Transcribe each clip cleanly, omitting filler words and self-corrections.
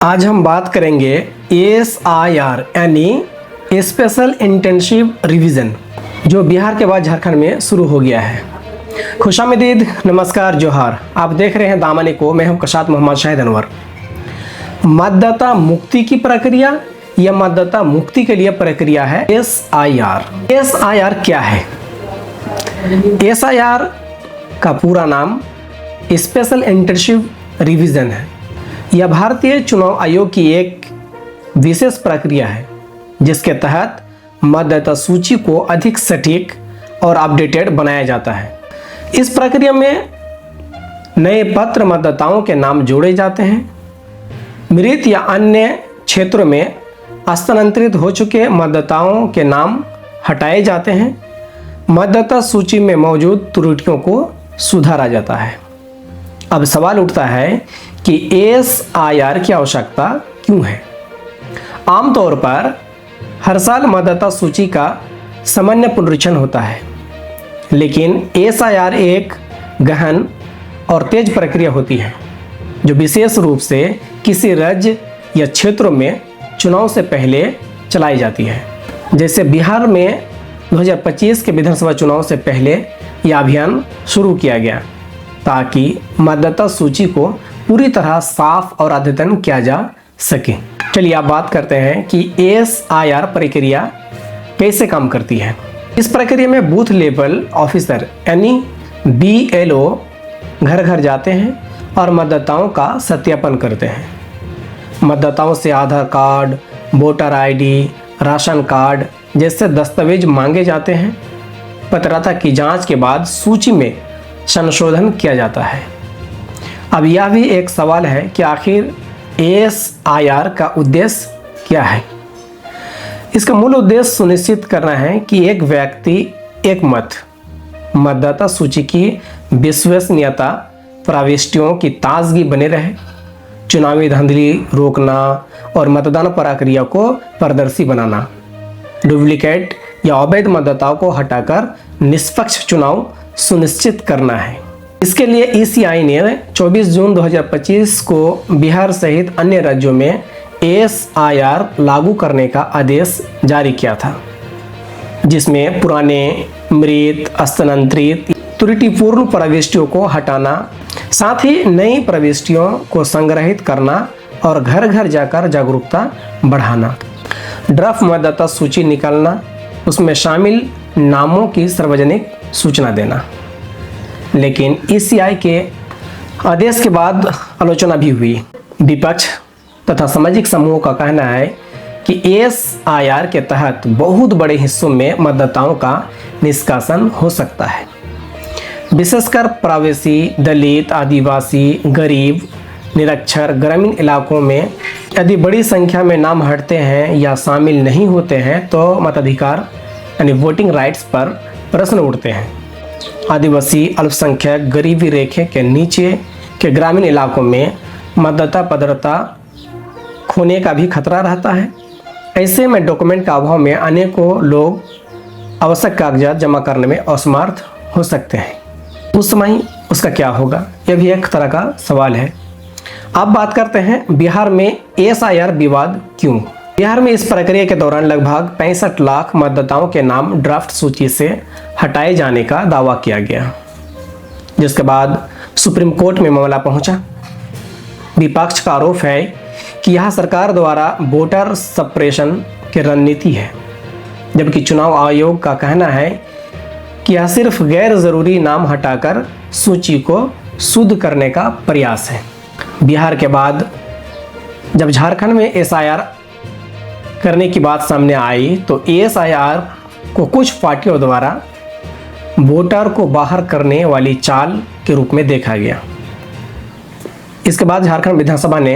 आज हम बात करेंगे SIR यानी स्पेशल इंटेंसिव रिवीजन, जो बिहार के बाद झारखंड में शुरू हो गया है। खुशामदीद, नमस्कार, जोहार। आप देख रहे हैं दामनी को। मैं हूं कशात मोहम्मद शाहिद अनवर। मतदाता मुक्ति की प्रक्रिया या मतदाता मुक्ति के लिए प्रक्रिया है SIR। SIR क्या है? SIR का पूरा नाम स्पेशल इंटेंसिव रिवीजन है। यह भारतीय चुनाव आयोग की एक विशेष प्रक्रिया है जिसके तहत मतदाता सूची को अधिक सटीक और अपडेटेड बनाया जाता है। इस प्रक्रिया में नए पत्र मतदाताओं के नाम जोड़े जाते हैं। मृत या अन्य क्षेत्रों में स्थानांतरित हो चुके मतदाताओं के नाम हटाए जाते हैं। मतदाता सूची में मौजूद त्रुटियों को सुधारा जाता है। अब सवाल उठता है कि SIR की आवश्यकता क्यों है? आमतौर पर हर साल मतदाता सूची का सामान्य पुनरीक्षण होता है, लेकिन SIR एक गहन और तेज प्रक्रिया होती है जो विशेष रूप से किसी राज्य या क्षेत्रों में चुनाव से पहले चलाई जाती है। जैसे बिहार में 2025 के विधानसभा चुनाव से पहले यह अभियान शुरू किया गया ताकि मतदाता सूची को पूरी तरह साफ और अद्यतन किया जा सके। चलिए अब बात करते हैं कि SIR प्रक्रिया कैसे काम करती है। इस प्रक्रिया में बूथ लेवल ऑफिसर यानी BLO घर घर जाते हैं और मतदाताओं का सत्यापन करते हैं। मतदाताओं से Aadhaar card, voter ID, ration card जैसे दस्तावेज मांगे जाते हैं। पात्रता की जांच के बाद सूची में संशोधन किया जाता है। अब यह भी एक सवाल है कि आखिर SIR का उद्देश्य क्या है? इसका मूल उद्देश्य सुनिश्चित करना है कि एक व्यक्ति एक मत मतदाता सूची की विश्वसनीयता, प्रविष्टियों की ताजगी बने रहे, चुनावी धांधली रोकना और मतदान प्रक्रिया को पारदर्शी बनाना, डुप्लीकेट या अवैध मतदाताओं को हटाकर निष्पक्ष चुनाव सुनिश्चित करना है। इसके लिए ECI ने 24 जून 2025 को बिहार सहित अन्य राज्यों में SIR लागू करने का आदेश जारी किया था, जिसमें पुराने, मृत, स्थानांतरित, त्रुटिपूर्ण प्रविष्टियों को हटाना, साथ ही नई प्रविष्टियों को संग्रहित करना और घर घर जाकर जागरूकता बढ़ाना, ड्राफ्ट मतदाता सूची निकालना, उसमें शामिल नामों की सार्वजनिक सूचना देना। लेकिन ECI के आदेश के बाद आलोचना भी हुई। विपक्ष तथा सामाजिक समूहों का कहना है कि SIR के तहत बहुत बड़े हिस्सों में मतदाताओं का निष्कासन हो सकता है, विशेषकर प्रवासी, दलित, आदिवासी, गरीब, निरक्षर, ग्रामीण इलाकों में यदि बड़ी संख्या में नाम हटते हैं या शामिल नहीं होते हैं तो मताधिकार यानी वोटिंग राइट्स पर प्रश्न उठते हैं। आदिवासी, अल्पसंख्यक, गरीबी रेखे के नीचे के ग्रामीण इलाकों में मतदाता पात्रता खोने का भी खतरा रहता है। ऐसे में डॉक्यूमेंट का अभाव में अनेकों लोग आवश्यक कागजात जमा करने में असमर्थ हो सकते हैं। उस समय उसका क्या होगा, यह भी एक तरह का सवाल है। अब बात करते हैं बिहार में SIR विवाद क्यों? बिहार में इस प्रक्रिया के दौरान लगभग 65 लाख मतदाताओं के नाम ड्राफ्ट सूची से हटाए जाने का दावा किया गया, जिसके बाद सुप्रीम कोर्ट में मामला पहुंचा। विपक्ष का आरोप है कि यह सरकार द्वारा वोटर सप्रेशन की रणनीति है, जबकि चुनाव आयोग का कहना है कि यह सिर्फ गैर जरूरी नाम हटाकर सूची को शुद्ध करने का प्रयास है। बिहार के बाद जब झारखंड में SIR करने की बात सामने आई तो SIR को कुछ पार्टियों द्वारा वोटर को बाहर करने वाली चाल के रूप में देखा गया। इसके बाद झारखंड विधानसभा ने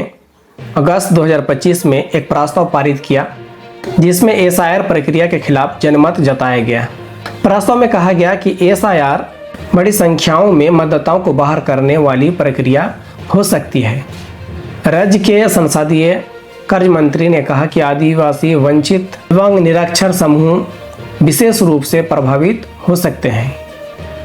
अगस्त 2025 में एक प्रस्ताव पारित किया जिसमें SIR प्रक्रिया के खिलाफ जनमत जताया गया। प्रस्ताव में कहा गया कि SIR बड़ी संख्याओं में मतदाताओं को बाहर करने वाली प्रक्रिया हो सकती है। राज्य के संसदीय कार्य मंत्री ने कहा कि आदिवासी, वंचित एवं निरक्षर समूह विशेष रूप से प्रभावित हो सकते हैं।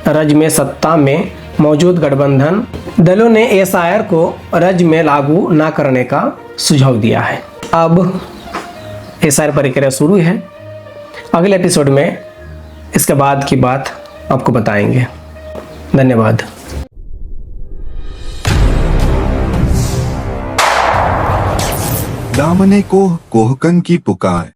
राज्य में सत्ता में मौजूद गठबंधन दलों ने एसआईआर को राज्य में लागू न करने का सुझाव दिया है। अब एसआईआर प्रक्रिया शुरू है। अगले एपिसोड में इसके बाद की बात आपको बताएंगे। धन्यवाद। दामने कोह कोहकन की पुकार।